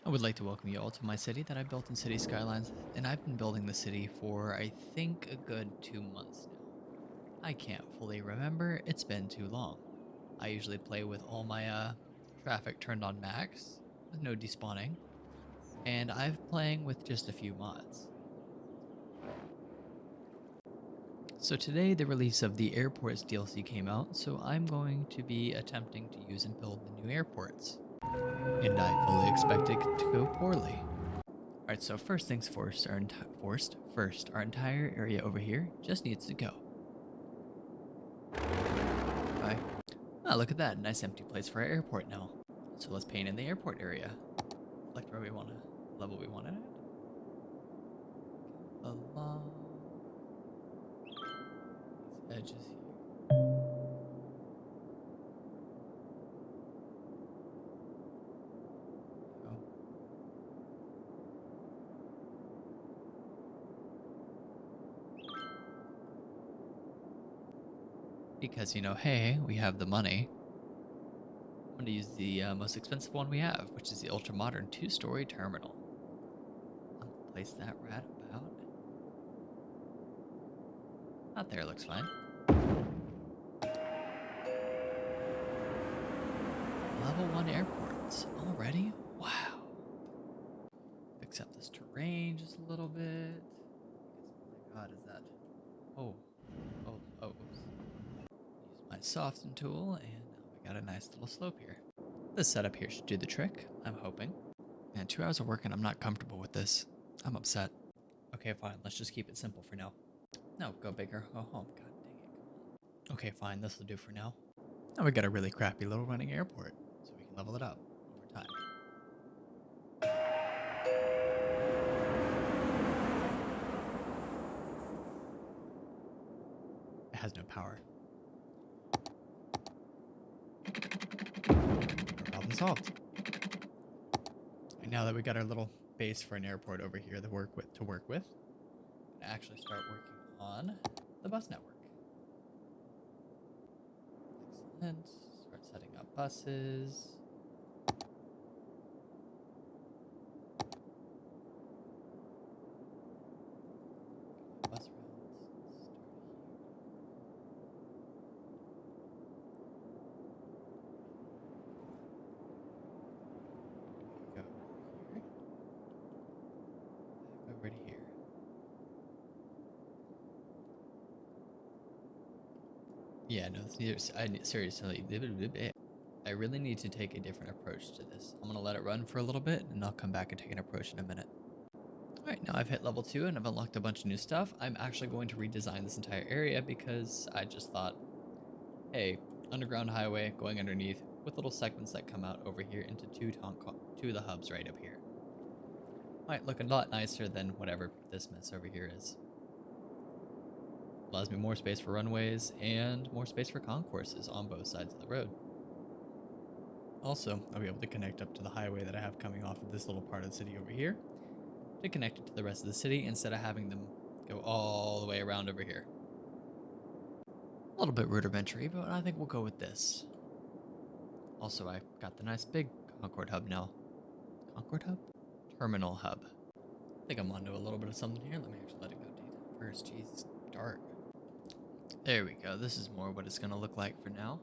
I would like to welcome you all to my city that I built in City Skylines, and I've been building the city for I think a good 2 months now. I can't fully remember, it's been too long. I usually play with all my traffic turned on max, with no despawning, and I've playing with just a few mods. So today the release of the airports DLC came out, so I'm going to be attempting to use and build the new airports. And I fully expect it to go poorly. Alright, so first things first, our entire area over here just needs to go. Bye. Ah, look at that, nice empty place for our airport now. So let's paint in the airport area. Select where we want to, level we want it at. Along these edges here. Go. Because, you know, hey, we have the money. I'm going to use the most expensive one we have, which is the ultra-modern 2-story terminal. I'm going to place that right about. Out there looks fine. Level 1 airports already? Wow. Fix up this terrain just a little bit. Because, my god, is that... Oh. Oops. Use my soften tool, and we got a nice little slope here. This setup here should do the trick, I'm hoping. Man, 2 hours of work and I'm not comfortable with this. I'm upset. Okay, fine, let's just keep it simple for now. No, go bigger, go home, god dang it. Okay, fine, this will do for now. Now we got a really crappy little running airport, so we can level it up over time. It has no power. Problem solved. And now that we got our little base for an airport over here to work with, I actually start working on the bus network. Excellent. Start setting up buses. Bus routes. Start here. Go here. Back over to here. Yeah, no, seriously, I really need to take a different approach to this. I'm gonna let it run for a little bit, and I'll come back and take an approach in a minute. Alright, now I've hit level 2 and I've unlocked a bunch of new stuff. I'm actually going to redesign this entire area because I just thought, hey, underground highway going underneath with little segments that come out over here into two of the hubs right up here. Might look a lot nicer than whatever this mess over here is. Allows me more space for runways and more space for concourses on both sides of the road. Also, I'll be able to connect up to the highway that I have coming off of this little part of the city over here to connect it to the rest of the city instead of having them go all the way around over here. A little bit rudimentary, but I think we'll go with this. Also, I got the nice big Concord hub now. Concord hub? Terminal hub. I think I'm onto a little bit of something here. Let me actually let it go daytime first. Jeez, it's dark. There we go. This is more what it's going to look like for now.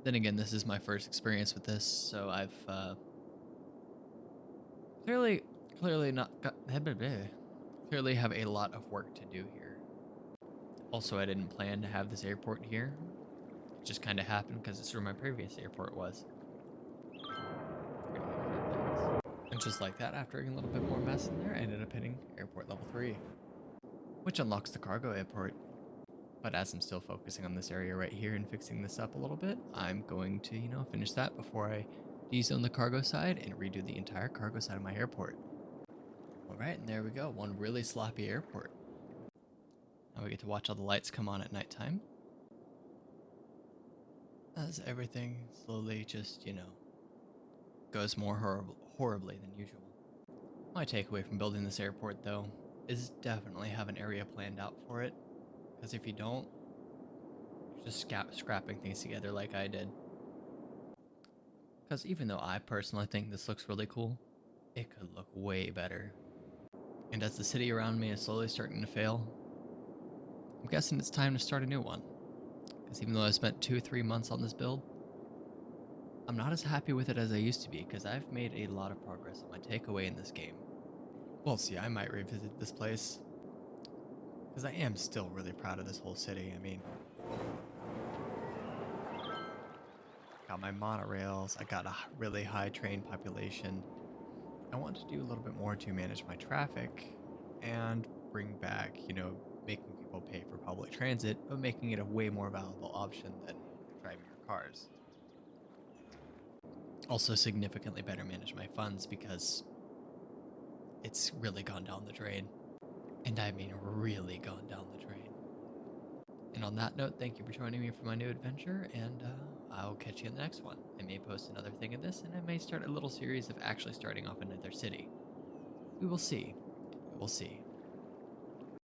Then again, this is my first experience with this, so I've clearly not got clearly have a lot of work to do here. Also, I didn't plan to have this airport here. It just kind of happened because it's where my previous airport was. And just like that, after a little bit more mess in there, I ended up hitting airport level 3, which unlocks the cargo airport. But as I'm still focusing on this area right here and fixing this up a little bit, I'm going to, finish that before I dezone the cargo side and redo the entire cargo side of my airport. Alright, and there we go, one really sloppy airport. Now we get to watch all the lights come on at nighttime. As everything slowly just, goes more horribly than usual. My takeaway from building this airport, though, is definitely have an area planned out for it. Because if you don't, you're just scrapping things together like I did. Because even though I personally think this looks really cool, it could look way better. And as the city around me is slowly starting to fail, I'm guessing it's time to start a new one. Because even though I spent 2 or 3 months on this build, I'm not as happy with it as I used to be because I've made a lot of progress on my takeaway in this game. We'll see, I might revisit this place because I am still really proud of this whole city. I mean, got my monorails, I got a really high train population. I want to do a little bit more to manage my traffic and bring back, making people pay for public transit, but making it a way more valuable option than driving your cars. Also, significantly better manage my funds because it's really gone down the drain. And I mean, really gone down the drain. And on that note, thank you for joining me for my new adventure, and I'll catch you in the next one. I may post another thing of this, and I may start a little series of actually starting off another city. We will see. We will see.